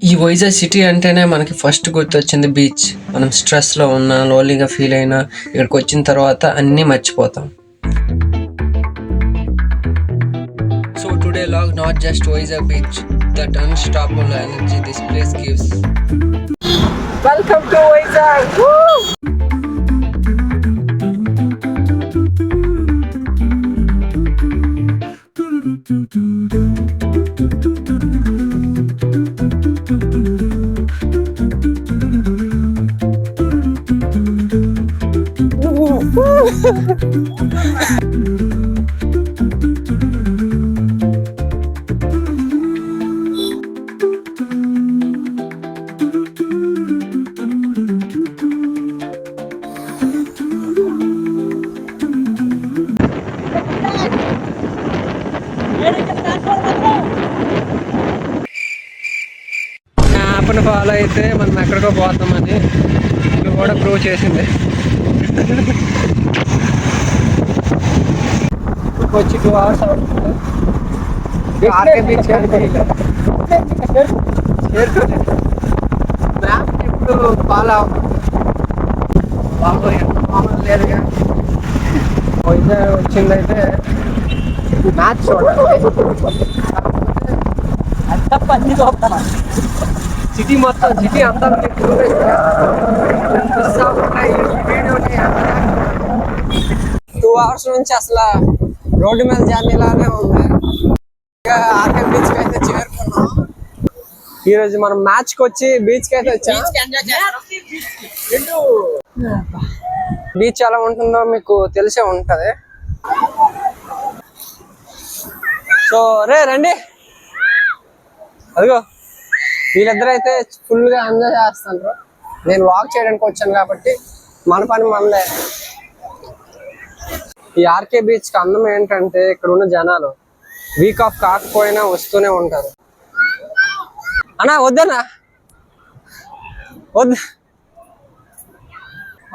ఈ వైజాగ్ సిటీ అంటేనే మనకి ఫస్ట్ గుర్తొచ్చింది బీచ్. మనం స్ట్రెస్లో ఉన్నా, లోన్లీగా ఫీల్ అయినా ఇక్కడికి వచ్చిన తర్వాత అన్నీ మర్చిపోతాం. So today log not just Vizag beach, that unstoppable energy this place gives. Welcome to Vizag. మ్యాప్ను ఫాలో అయితే మనం ఎక్కడికో పోతామని ఇది కూడా ప్రూవ్ చేసింది. వచ్చి 2 hours అవుతుంది. మ్యాప్ ఇప్పుడు ఫాలో మామూలు లేదుగా. వైజాగ్ వచ్చిందైతే మ్యాచ్ సిటీ మొత్తం సిటీ అంతా 2 hours నుంచి అసలు రోడ్డు మీద జర్నీలానే ఉంది. ఆర్కే బీచ్ కి అయితే చేరుకున్నాం. ఈరోజు మనం మ్యాచ్ కి వచ్చి బీచ్ కి అయితే వచ్చాం. బీచ్ ఎలా ఉంటుందో మీకు తెలిసే ఉంటది. సో రండి, అదిగో వీళ్ళిద్దరు అయితే ఫుల్ గా ఎంజాయ్ చేస్తారు. నేను వాక్ చేయడానికి వచ్చాను కాబట్టి మన పని మనదే. ఈ ఆర్కే బీచ్ కి అందం ఏంటంటే ఇక్కడ ఉన్న జనాలు వీక్ ఆఫ్ కాకపోయినా వస్తూనే ఉంటారు. అన్నా వద్దనా వద్దు,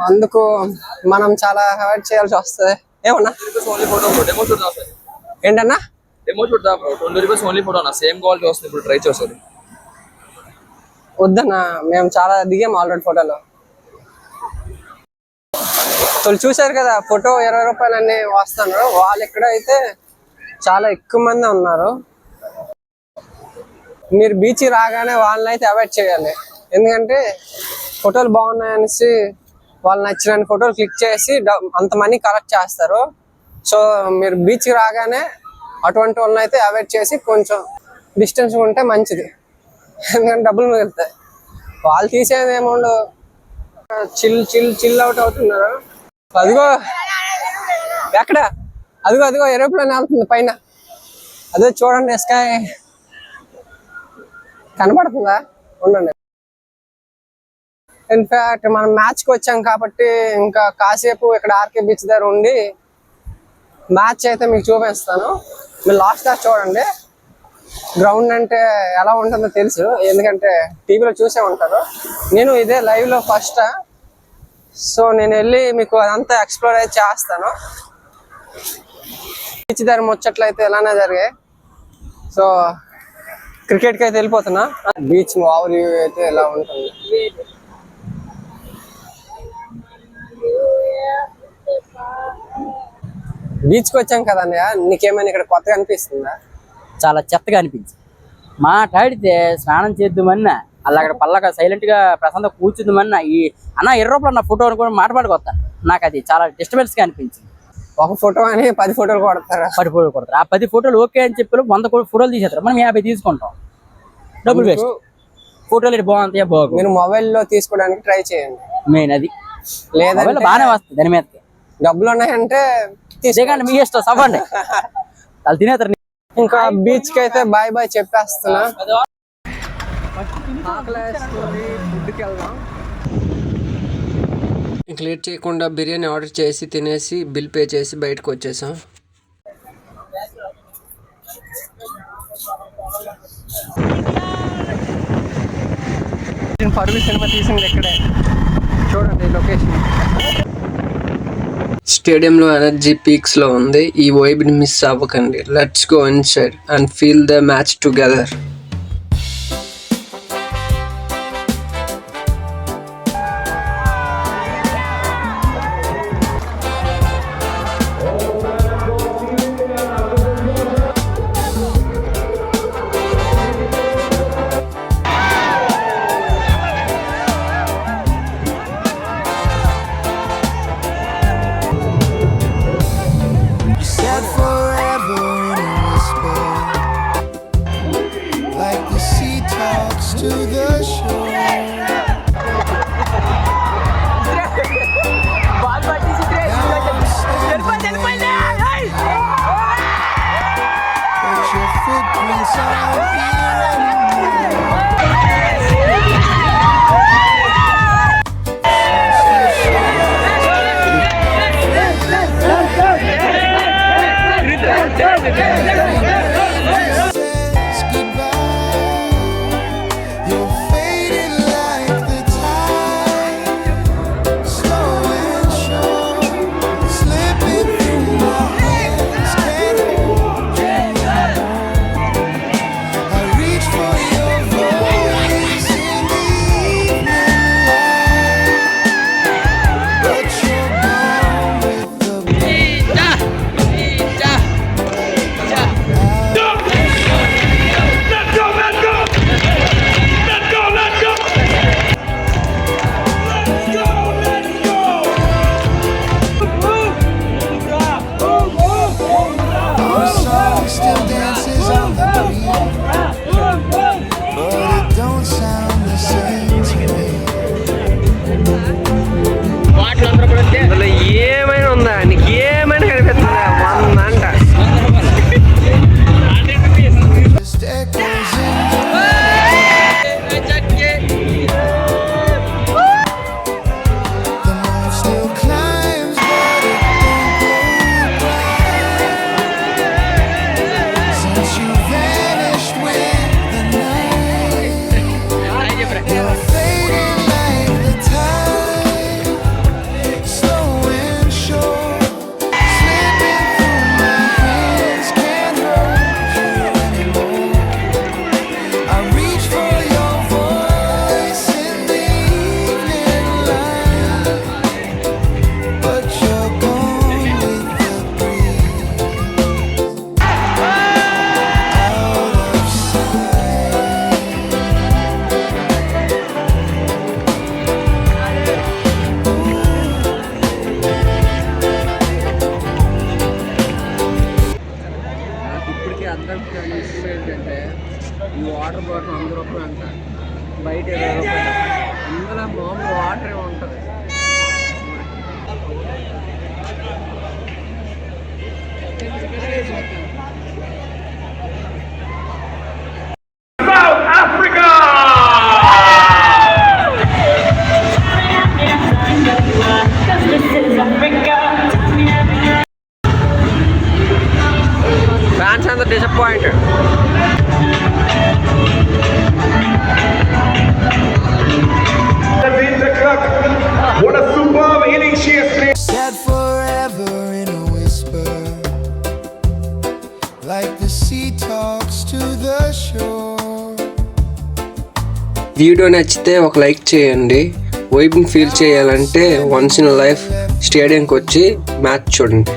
అందుకు మనం చాలా అవాయిడ్ చేయాల్సి వస్తుంది. ఏమన్నా ఏంటన్నా వద్దన్నా, మేము చాలా దిగాము ఆల్రెడీ ఫోటోలో. చూసారు కదా, ఫోటో 20 రూపాయలు అన్ని వస్తున్నారు. వాళ్ళు ఇక్కడ అయితే చాలా ఎక్కువ మంది ఉన్నారు. మీరు బీచ్ రాగానే వాళ్ళని అయితే అవాయిడ్ చేయాలి. ఎందుకంటే ఫోటోలు బాగున్నాయనేసి వాళ్ళు నచ్చిన ఫోటోలు క్లిక్ చేసి అంత మనీ కలెక్ట్ చేస్తారు. సో మీరు బీచ్ రాగానే అటువంటి వాళ్ళని అయితే అవాయిడ్ చేసి కొంచెం డిస్టెన్స్ ఉంటే మంచిది. ఎందుకంటే డబ్బులు మిగులుతాయి. వాళ్ళు తీసేది ఏమో చిల్ అవుట్ అవుతున్నారు. అదిగో ఎక్కడ, అదిగో ఏరోప్లేన్ వెళ్తుంది పైన. అదే చూడండి, స్కై కనపడుతుందా? ఉండండి. ఇన్ఫాక్ట్ మనం మ్యాచ్కి వచ్చాం కాబట్టి ఇంకా కాసేపు ఇక్కడ ఆర్కే బీచ్ దగ్గర ఉండి మ్యాచ్ అయితే మీకు చూపిస్తాను. మీరు లాస్ట్ దాకా చూడండి. గ్రౌండ్ అంటే ఎలా ఉంటుందో తెలుసు, ఎందుకంటే టీవీలో చూసే ఉంటారు. నేను ఇదే లైవ్లో ఫస్ట్, సో నేను వెళ్ళి మీకు అదంతా ఎక్స్ప్లోర్ అయితే చేస్తాను. బీచ్ దగ్గర ముచ్చట్లయితే ఎలానే జరిగాయి. సో క్రికెట్కి అయితే వెళ్ళిపోతున్నా. బీచ్ ఓవర్ వ్యూ అయితే ఎలా ఉంటుంది. బీచ్కి వచ్చాం కదన్నయ్య, నీకేమైనా ఇక్కడ కొత్తగా అనిపిస్తుందా? చాలా చెత్తగా అనిపించింది. మాట్లాడితే స్నానం చేద్దామన్నా అలా అక్కడ పల్లగా సైలెంట్ గా ప్రశాంతంగా కూర్చుందామన్నా ఈ 20 రూపాయలు నా ఫోటో అనుకుని మాట్లాడుకొస్తా. నాకు అది చాలా డిస్టర్బెన్స్ గా అనిపించింది. ఒక ఫోటో అని 10 ఫోటోలు కొడతారు. 10 ఫోటోలు కొడతారు. ఆ 10 ఫోటోలు ఓకే అని చెప్పి 100 ఫోటోలు తీసేస్తారు. మనం 50 తీసుకుంటాం. డబ్బులు వేస్ట్. ఫోటోలు బాగుంటాయా? బాగు. మీరు మొబైల్లో తీసుకోవడానికి ట్రై చేయండి. మెయిన్ అది. లేదా బాగానే వస్తుంది. దాని మీద డబ్బులు ఉన్నాయంటే తీసేకండి, మీ ఇష్టం. సవ్వండి, వాళ్ళు తినేస్తారు. ఇంకా బీచ్ కి అయితే బాయ్ బాయ్ చెప్పేస్తున్నా. ఇంక లేట్ చేయకుండా బిర్యానీ ఆర్డర్ చేసి తినేసి బిల్ పే చేసి బయటకు వచ్చేసాం. పరుగు సినిమా తీసింది ఇక్కడే, చూడండి లొకేషన్. స్టేడియంలో ఎనర్జీ పీక్స్ లో ఉంది. ఈ వైబ్ ని మిస్ అవ్వకండి. Let's go inside and feel the match together. to the shore. But your footprints aren't here anymore. Says goodbye. You're fading like the tide, slow and sure, slipping through my hands. Can't hold you anymore. I reach for your voice in the evening light, but you're gone with the Our song still dances on the beat, but it don't sound the same to me. అందులో ఏమైనా ఉందా? నీకు ఏమైనా కనిపిస్తుందా? 100 అంట. Just echoes in the night. The moon still climbs, but it don't glow bright. Since you vanished with the night, you're fading like the tide, slow and sure, slipping through my hands. Can't hold you anymore. I reach for your voice in the evening light, but you're gone with the breeze, out of ఇప్పటికీ అర్థం కాని విషయం ఏంటంటే ఈ water bottle 100 రూపాయలు అంట, బయట 20 రూపాయలు. ఇందులో మామూలు వాటర్ ఉంటుంది. South Africa! ఫ్యాన్స్ అంతా disappointed. Beat the clock. What a superb inning she has played. Said forever in a whisper, like the sea talks to the shore. Video నచ్చితే ఒక లైక్ చేయండి. వైబ్ని ఫీల్ చేయాలంటే వన్స్ ఇన్ లైఫ్ స్టేడియంకి వచ్చి match చూడండి.